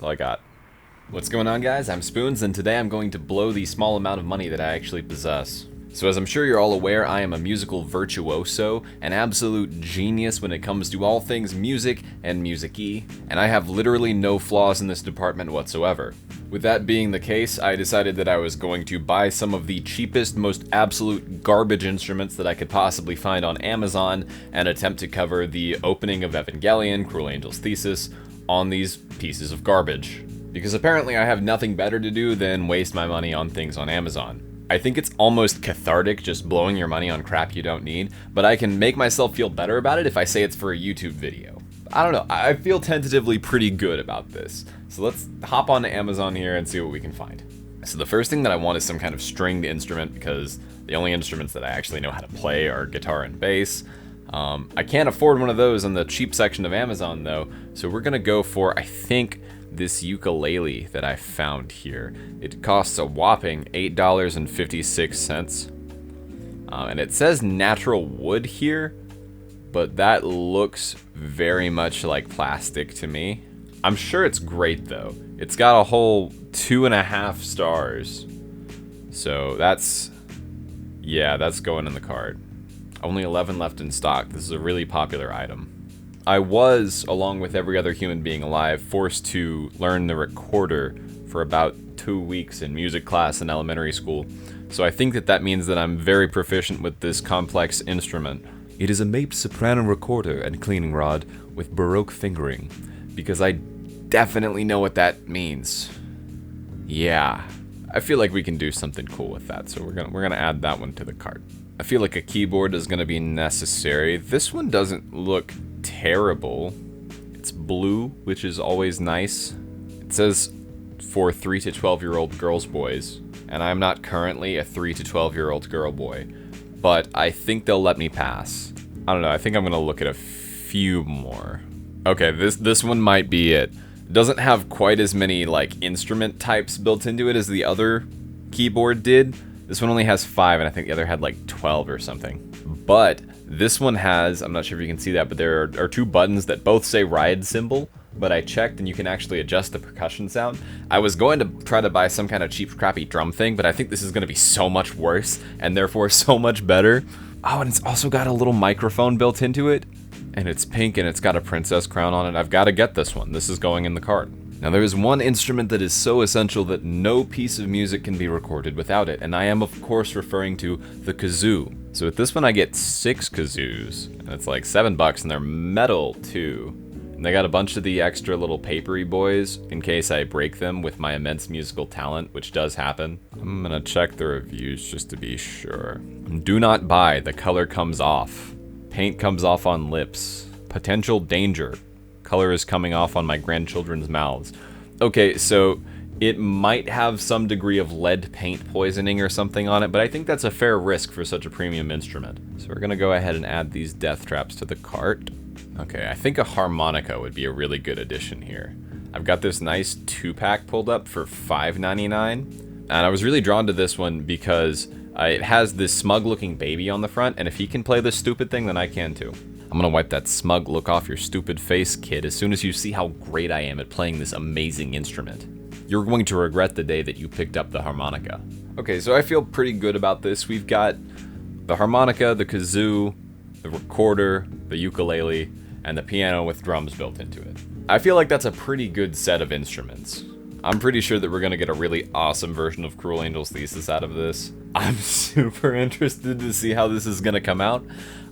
all I got. What's going on, guys? I'm Spoons, and today I'm going to blow the small amount of money that I actually possess. So as I'm sure you're all aware, I am a musical virtuoso, an absolute genius when it comes to all things music and music-y, and I have literally no flaws in this department whatsoever. With that being the case, I decided that I was going to buy some of the cheapest, most absolute garbage instruments that I could possibly find on Amazon and attempt to cover the opening of Evangelion, Cruel Angel's Thesis, on these pieces of garbage. Because apparently I have nothing better to do than waste my money on things on Amazon. I think it's almost cathartic just blowing your money on crap you don't need, but I can make myself feel better about it if I say it's for a YouTube video. I don't know, I feel tentatively pretty good about this. So let's hop onto Amazon here and see what we can find. So the first thing that I want is some kind of stringed instrument, because the only instruments that I actually know how to play are guitar and bass. I can't afford one of those on the cheap section of Amazon though, so we're gonna go for, I think, this ukulele that I found here. It costs a whopping $8.56. And it says natural wood here, but that looks very much like plastic to me. I'm sure it's great though. It's got a whole 2.5 stars. So that's going in the cart. Only 11 left in stock. This is a really popular item. I was, along with every other human being alive, forced to learn the recorder for about 2 weeks in music class in elementary school, so I think that means that I'm very proficient with this complex instrument. It is a Mapes soprano recorder and cleaning rod with Baroque fingering, because I definitely know what that means. Yeah, I feel like we can do something cool with that, so we're gonna add that one to the cart. I feel like a keyboard is gonna be necessary. This one doesn't look terrible. It's blue, which is always nice. It says for 3 to 12-year-old girls boys, and I'm not currently a 3 to 12-year-old girl boy, but I think they'll let me pass. I don't know, I think I'm gonna look at a few more. Okay, this one might be it. It doesn't have quite as many like instrument types built into it as the other keyboard did. This one only has 5, and I think the other had like 12 or something. But this one has, I'm not sure if you can see that, but there are 2 buttons that both say ride cymbal, but I checked and you can actually adjust the percussion sound. I was going to try to buy some kind of cheap crappy drum thing, but I think this is going to be so much worse and therefore so much better. Oh, and it's also got a little microphone built into it, and it's pink and it's got a princess crown on it. I've got to get this one. This is going in the cart. Now there is one instrument that is so essential that no piece of music can be recorded without it, and I am of course referring to the kazoo. So with this one I get 6 kazoos, and it's like $7, and they're metal too. And they got a bunch of the extra little papery boys in case I break them with my immense musical talent, which does happen. I'm gonna check the reviews just to be sure. Do not buy, the color comes off. Paint comes off on lips. Potential danger. Color is coming off on my grandchildren's mouths. Okay, so it might have some degree of lead paint poisoning or something on it, but I think that's a fair risk for such a premium instrument. So we're gonna go ahead and add these death traps to the cart. Okay, I think a harmonica would be a really good addition here. I've got this nice 2-pack pulled up for $5.99, and I was really drawn to this one because it has this smug-looking baby on the front, and if he can play this stupid thing, then I can too. I'm gonna wipe that smug look off your stupid face, kid, as soon as you see how great I am at playing this amazing instrument. You're going to regret the day that you picked up the harmonica. Okay, so I feel pretty good about this. We've got the harmonica, the kazoo, the recorder, the ukulele, and the piano with drums built into it. I feel like that's a pretty good set of instruments. I'm pretty sure that we're gonna get a really awesome version of Cruel Angel's Thesis out of this. I'm super interested to see how this is gonna come out.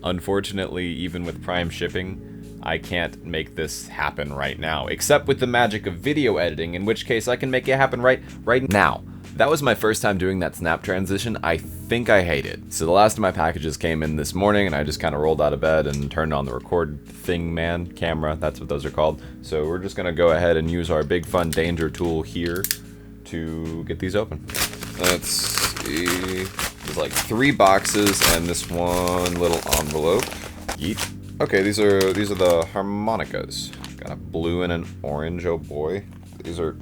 Unfortunately, even with Prime shipping, I can't make this happen right now, except with the magic of video editing, in which case I can make it happen right now. That was my first time doing that snap transition. I think I hate it. So the last of my packages came in this morning, and I just kind of rolled out of bed and turned on the record thing, camera, that's what those are called. So we're just gonna go ahead and use our big fun danger tool here to get these open. Let's see. There's like 3 boxes and this one little envelope. Yeet. Okay, these are the harmonicas. Got a blue and an orange, oh boy. These are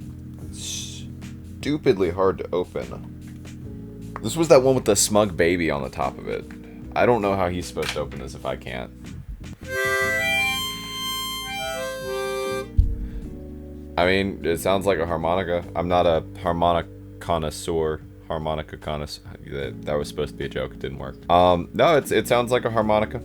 stupidly hard to open. This was that one with the smug baby on the top of it. I don't know how he's supposed to open this if I can't. I mean, it sounds like a harmonica. I'm not a harmonic connoisseur. Harmonica connoisseur. That was supposed to be a joke. It didn't work. No, it sounds like a harmonica.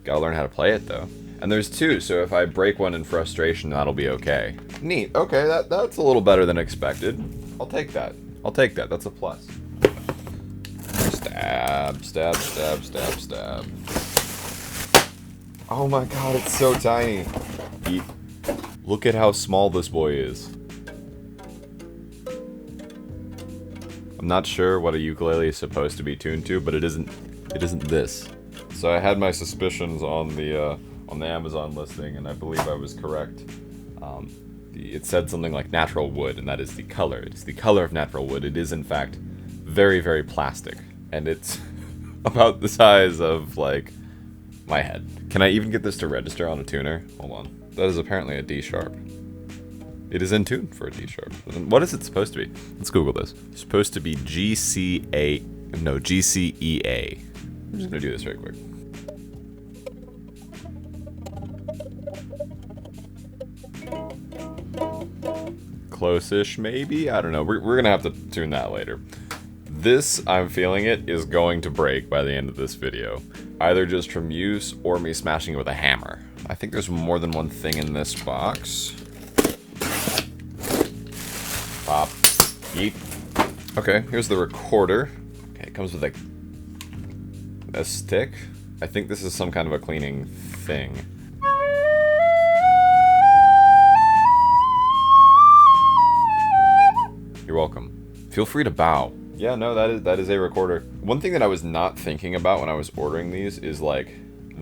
Gotta learn how to play it though. And there's two, so if I break one in frustration, that'll be okay. Neat. Okay, that's a little better than expected. I'll take that. I'll take that. That's a plus. Stab, stab, stab, stab, stab. Oh my god, it's so tiny. Look at how small this boy is. I'm not sure what a ukulele is supposed to be tuned to, but it isn't this. So I had my suspicions on the Amazon listing, and I believe I was correct. It said something like natural wood, and that is the color. It's the color of natural wood. It is, in fact, very, very plastic. And it's about the size of, like, my head. Can I even get this to register on a tuner? Hold on. That is apparently a D sharp. It is in tune for a D sharp. What is it supposed to be? Let's Google this. It's supposed to be GCEA. I'm just gonna do this very quick. Close-ish, maybe? I don't know. We're gonna have to tune that later. This, I'm feeling it, is going to break by the end of this video. Either just from use or me smashing it with a hammer. I think there's more than one thing in this box. Pop. Yeet. Okay, here's the recorder. Okay, it comes with a stick. I think this is some kind of a cleaning thing. You're welcome. Feel free to bow. Yeah, no, that is a recorder. One thing that I was not thinking about when I was ordering these is like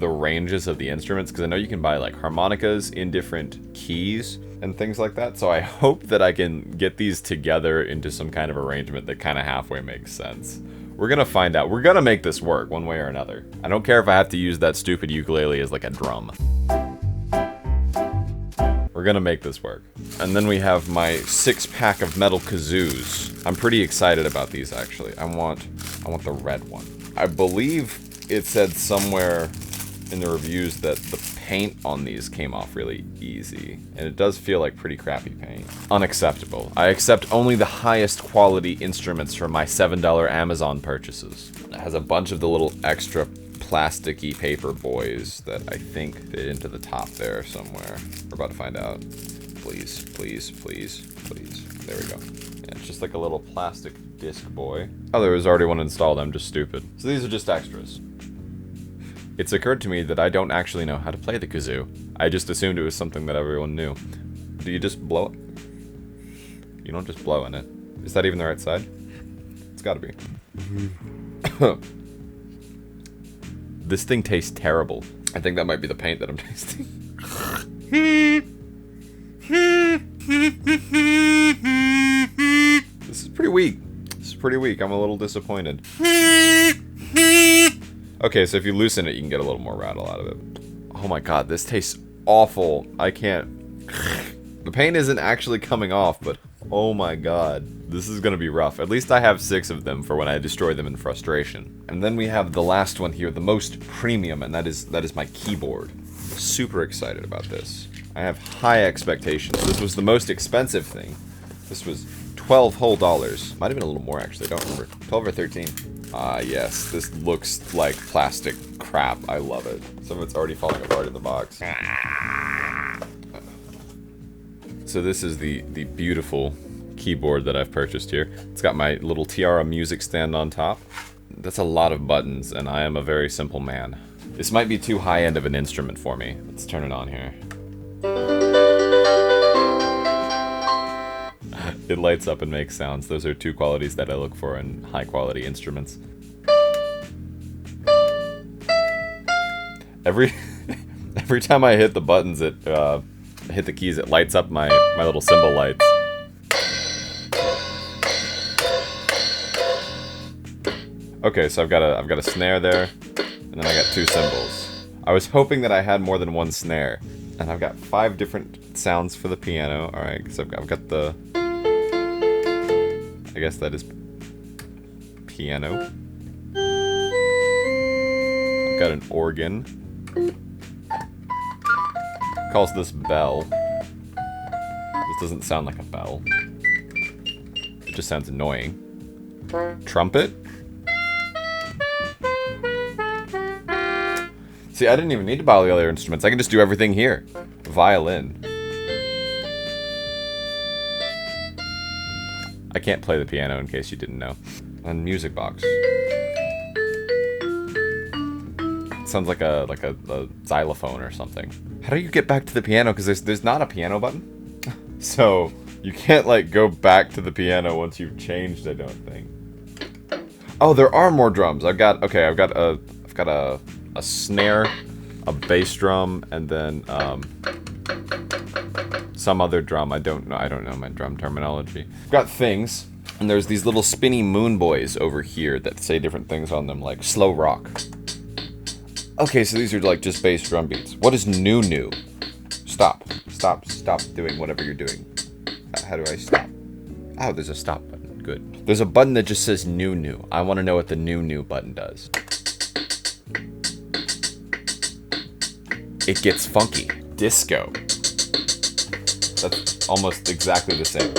the ranges of the instruments, because I know you can buy like harmonicas in different keys and things like that. So I hope that I can get these together into some kind of arrangement that kind of halfway makes sense. We're gonna find out. We're gonna make this work one way or another. I don't care if I have to use that stupid ukulele as like a drum. We're gonna make this work. And then we have my 6-pack of metal kazoos. I'm pretty excited about these actually. I want the red one. I believe it said somewhere in the reviews that the paint on these came off really easy. And it does feel like pretty crappy paint. Unacceptable. I accept only the highest quality instruments from my $7 Amazon purchases. It has a bunch of the little extra plasticky paper boys that I think fit into the top there somewhere. We're about to find out. Please, please, please, please. There we go. Yeah, it's just like a little plastic disc boy. Oh, there was already one installed. I'm just stupid. So these are just extras. It's occurred to me that I don't actually know how to play the kazoo. I just assumed it was something that everyone knew. Do you just blow it? You don't just blow in it. Is that even the right side? It's gotta be. This thing tastes terrible. I think that might be the paint that I'm tasting. This is pretty weak. This is pretty weak. I'm a little disappointed. Okay, so if you loosen it, you can get a little more rattle out of it. Oh my god, this tastes awful. I can't... The paint isn't actually coming off, but oh my god. This is gonna be rough. At least I have 6 of them for when I destroy them in frustration. And then we have the last one here, the most premium, and that is my keyboard. Super excited about this. I have high expectations. This was the most expensive thing. This was $12 whole. Might have been a little more actually, I don't remember. 12 or 13. Ah, yes. This looks like plastic crap. I love it. Some of it's already falling apart in the box. So this is the beautiful keyboard that I've purchased here. It's got my little Tiara music stand on top. That's a lot of buttons, and I am a very simple man. This might be too high-end of an instrument for me. Let's turn it on here. It lights up and makes sounds. Those are 2 qualities that I look for in high-quality instruments. Every time I hit the buttons, hit the keys, it lights up my little cymbal lights. Okay, so I've got a snare there, and then I got 2 cymbals. I was hoping that I had more than 1 snare, and I've got 5 different sounds for the piano. All right, because I've got the. I guess that is piano. I've got an organ. calls this bell. This doesn't sound like a bell. It just sounds annoying. Trumpet? See, I didn't even need to buy all the other instruments. I can just do everything here. Violin. I can't play the piano in case you didn't know. And music box. It sounds like a xylophone or something. How do you get back to the piano? Because there's not a piano button. So you can't like go back to the piano once you've changed, I don't think. Oh, there are more drums. I've got a snare, a bass drum, and then some other drum. I don't know my drum terminology. I've got things, and there's these little spinny moon boys over here that say different things on them, like slow rock. Okay, so these are like just bass drum beats. What is new new? Stop doing whatever you're doing. How do I stop? Oh, there's a stop button. Good. There's a button that just says new new. I want to know what the new new button does. It gets funky. Disco. That's almost exactly the same.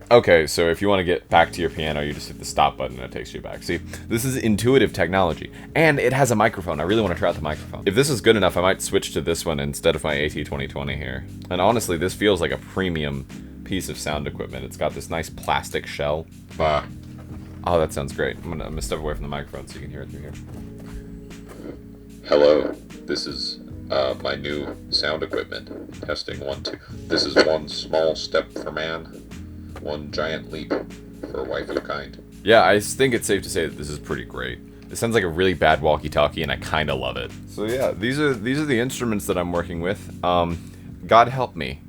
Okay, so if you want to get back to your piano, you just hit the stop button and it takes you back. See, this is intuitive technology. And it has a microphone. I really want to try out the microphone. If this is good enough, I might switch to this one instead of my AT2020 here. And honestly, this feels like a premium piece of sound equipment. It's got this nice plastic shell. Oh, that sounds great. I'm gonna step away from the microphone so you can hear it through here. Hello, this is my new sound equipment. Testing 1, 2. This is one small step for man, one giant leap for a wife of a kind. Yeah, I think it's safe to say that this is pretty great. It sounds like a really bad walkie-talkie, and I kind of love it. So yeah, these are the instruments that I'm working with. God help me.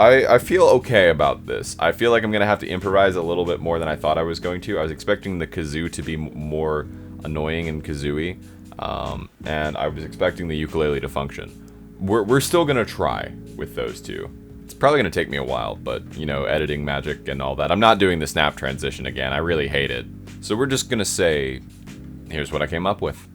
I feel okay about this. I feel like I'm gonna have to improvise a little bit more than I thought I was going to. I was expecting the kazoo to be more annoying and kazooey, and I was expecting the ukulele to function. We're still gonna try with those two. It's probably gonna take me a while, but you know, editing magic and all that. I'm not doing the snap transition again. I really hate it. So we're just gonna say, here's what I came up with.